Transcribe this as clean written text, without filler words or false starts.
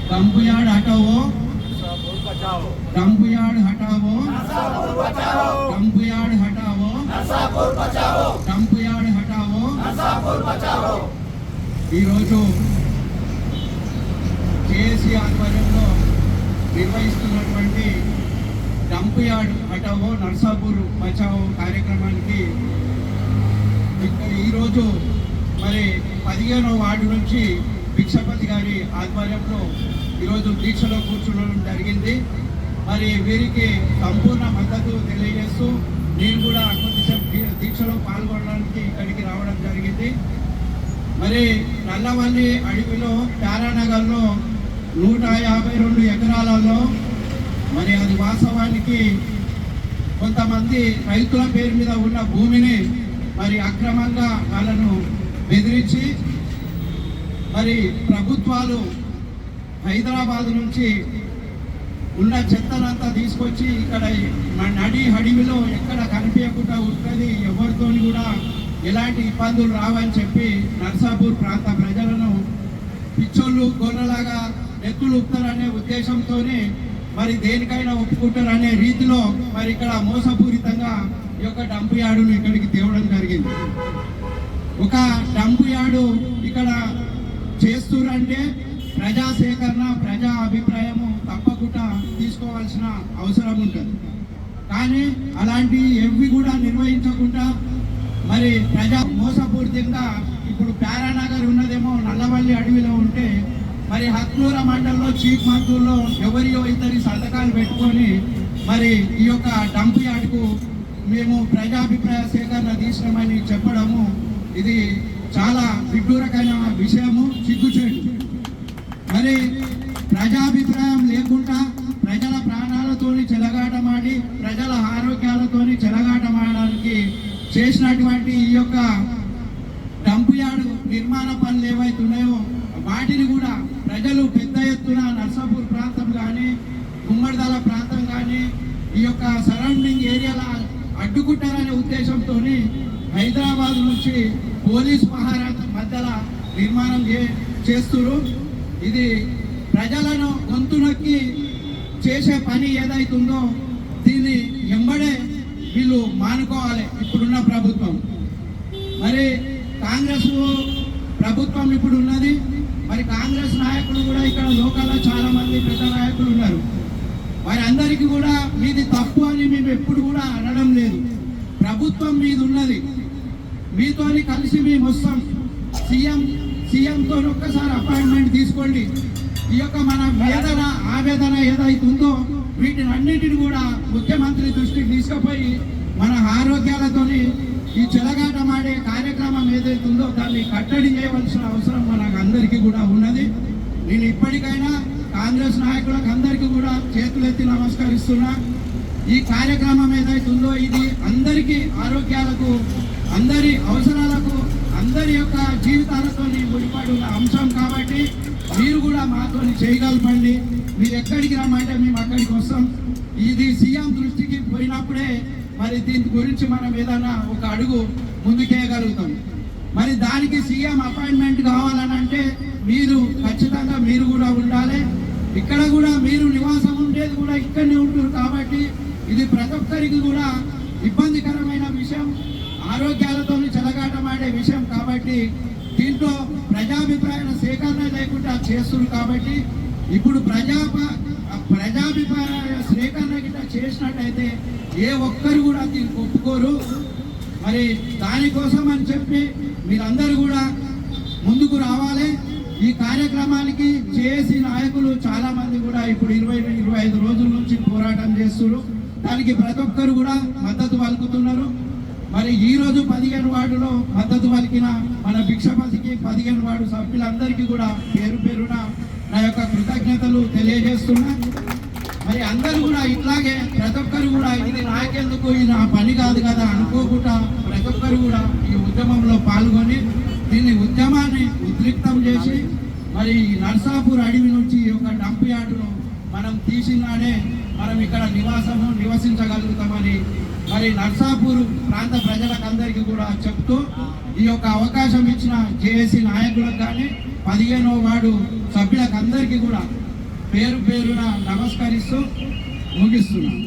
Dump yard हटाओ, dump yard हटाओ, dump yard हटाओ, डंप यार्ड हटाओ। ఈ రోజు జేఏసీ ఆధ్వర్యంలో నిర్వహిస్తున్నటువంటి డంప్ యార్డ్ హటావో నర్సాపూర్ బచావో కార్యక్రమానికి ఈరోజు మరి 15వ వార్డు నుంచి భిక్షపతి గారి ఆధ్వర్యంలో ఈరోజు దీక్షలో కూర్చోవడం జరిగింది. మరి వీరికి సంపూర్ణ మద్దతు తెలియజేస్తూ నేను కూడా కొద్దిసేపు దీక్షలో పాల్గొనడానికి ఇక్కడికి రావడం జరిగింది. మరి నల్లవల్లి అడవిలో ప్యారానగర్లో 152 ఎకరాలలో మరి అది వాస్తవానికి కొంతమంది రైతుల పేరు మీద ఉన్న భూమిని మరి అక్రమంగా వాళ్ళను బెదిరించి మరి ప్రభుత్వాలు హైదరాబాద్ నుంచి ఉన్న చెత్తనంతా తీసుకొచ్చి ఇక్కడ నడి అడవిలో ఎక్కడ కనిపించకుండా ఉంటుంది, ఎవరితోని కూడా ఎలాంటి ఇబ్బందులు రావని చెప్పి నర్సాపూర్ ప్రాంత ప్రజలను పిచ్చోళ్ళు గొర్రెలాగా నెత్తులు ఉప్పుతారనే ఉద్దేశంతోనే మరి దేనికైనా ఒప్పుకుంటారనే రీతిలో మరి ఇక్కడ మోసపూరితంగా ఈ యొక్క డంప్ యార్డును ఇక్కడికి తేవడం జరిగింది. ఒక డంప్ యార్డు ఇక్కడ చేస్తురంటే ప్రజా సేకరణ, ప్రజా అభిప్రాయము తప్పకుండా తీసుకోవాల్సిన అవసరం ఉంటుంది. కానీ అలాంటి ఎవి కూడా నిర్వహించకుండా మరి ప్రజా మోసపూరితంగా ఇప్పుడు ప్యారానగర్ ఉన్నదేమో నల్లవల్లి అడవిలో ఉంటే మరి హత్నూర మండలంలో చీఫ్ మంత్రుల్లో ఎవరియో ఇద్దరి సంతకాలు పెట్టుకొని మరి ఈ యొక్క డంప్ యార్డుకు మేము ప్రజాభిప్రాయ సేకరణ తీసినామని చెప్పడము ఇది చాలా విడ్డూరకమైన విషయము, సిగ్గుచేటు. మరి ప్రజాభిప్రాయం లేకుండా ప్రజల ప్రాణాలతోని చెలగాటమాడి ప్రజల ఆరోగ్యాలతోని చెలగాటమాడడానికి చేసినటువంటి ఈ యొక్క డంప్ యార్డు నిర్మాణ పనులు ఏవైతున్నాయో వాటిని కూడా ప్రజలు పెద్ద ఎత్తున నర్సాపూర్ ప్రాంతం కానీ గుమ్మడిదల ప్రాంతం కానీ ఈ యొక్క సరౌండింగ్ ఏరియాల అడ్డుకుంటారనే ఉద్దేశంతో హైదరాబాద్ నుంచి పోలీస్ పహారా మధ్యలో నిర్మాణం చేస్తున్నారు. ఇది ప్రజలను గొంతు నొక్కి చేసే పని ఏదైతుందో దీన్ని ఎంబడే వీళ్ళు మానుకోవాలి. ఇప్పుడున్న ప్రభుత్వం మరి కాంగ్రెస్ ప్రభుత్వం ఇప్పుడు ఉన్నది. మరి కాంగ్రెస్ నాయకులు కూడా ఇక్కడ లోకల్లో చాలా మంది పెద్ద నాయకులు ఉన్నారు. వారి అందరికీ కూడా మీది తప్పు అని మేము ఎప్పుడు కూడా అనడం లేదు. ప్రభుత్వం మీది ఉన్నది, మీతోని కలిసి మేము వస్తాం. సీఎంతో ఒక్కసారి అపాయింట్మెంట్ తీసుకోండి. ఈ యొక్క మన వేదన ఆవేదన ఏదైతుందో వీటిని అన్నింటిని కూడా ముఖ్యమంత్రి దృష్టికి తీసుకుపోయి మన ఆరోగ్యాలతోని ఈ చెలగాటమాడే కార్యక్రమం ఏదైతుందో దాన్ని కట్టడి చేయవలసిన అవసరం మనకు అందరికీ కూడా ఉన్నది. నేను ఇప్పటికైనా కాంగ్రెస్ నాయకులకు అందరికీ కూడా చేతులెత్తి నమస్కరిస్తున్నా. ఈ కార్యక్రమం ఏదైతుందో ఇది అందరికీ ఆరోగ్యాలకు, అందరి అవసరాలకు, అందరి యొక్క జీవితాలతో ముడిపడి ఉన్న అంశం కాబట్టి మీరు కూడా మాతో చేయగలపండి. మీరు ఎక్కడికి రమ్మంటే మేము అక్కడికి వస్తాం. ఇది సీఎం దృష్టికి పోయినప్పుడే మరి దీని గురించి మనం ఏదైనా ఒక అడుగు ముందుకేయగలుగుతాం. మరి దానికి సీఎం అపాయింట్మెంట్ కావాలనంటే మీరు ఖచ్చితంగా మీరు కూడా ఉండాలి. ఇక్కడ కూడా మీరు నివాసం ఉండేది కూడా ఇక్కడనే ఉంటుంది కాబట్టి ఇది ప్రతి ఒక్కరికి కూడా ఇబ్బందికరమైన విషయం, ఆరోగ్యాలతో చెలగాటమాడే విషయం కాబట్టి దీంట్లో ప్రజాభిప్రాయ సేకరణ లేకుండా చేస్తున్నారు. కాబట్టి ఇప్పుడు ప్రజాభిప్రాయ సేకరణ గిట్ట చేసినట్టయితే ఏ ఒక్కరు కూడా దీనికి ఒప్పుకోరు. మరి దానికోసం అని చెప్పి మీరందరూ కూడా ముందుకు రావాలి. ఈ కార్యక్రమానికి జేఏసీ నాయకులు చాలా మంది కూడా ఇప్పుడు 20-25 రోజుల నుంచి పోరాటం చేస్తున్నారు. దానికి ప్రతి ఒక్కరు కూడా మద్దతు పలుకుతున్నారు. మరి ఈ రోజు 15 వార్డులో మద్దతు పలికిన మన భిక్షపతికి 15 వార్డు సభ్యులందరికీ కూడా పేరు పేరున నా యొక్క కృతజ్ఞతలు తెలియజేస్తున్నా. మరి అందరూ కూడా ఇట్లాగే ప్రతి ఒక్కరు కూడా ఇది నాకెందుకు, ఇది నా పని కాదు కదా అనుకోకుండా ప్రతి ఒక్కరు కూడా ఈ ఉద్యమంలో పాల్గొని దీన్ని ఉద్యమాన్ని ఉద్రిక్తం చేసి మరి నర్సాపూర్ అడవి నుంచి ఒక డంప్ యార్డును మనం తీసినాడే మనం ఇక్కడ నివసించగలుగుతామని మరి నర్సాపూర్ ప్రాంత ప్రజలకందరికీ కూడా చెప్తూ ఈ యొక్క అవకాశం ఇచ్చిన జేఏసీ నాయకులకు కానీ 15వ వార్డు సభ్యులకందరికీ కూడా పేరు పేరున నమస్కరిస్తూ ముగిస్తున్నాను.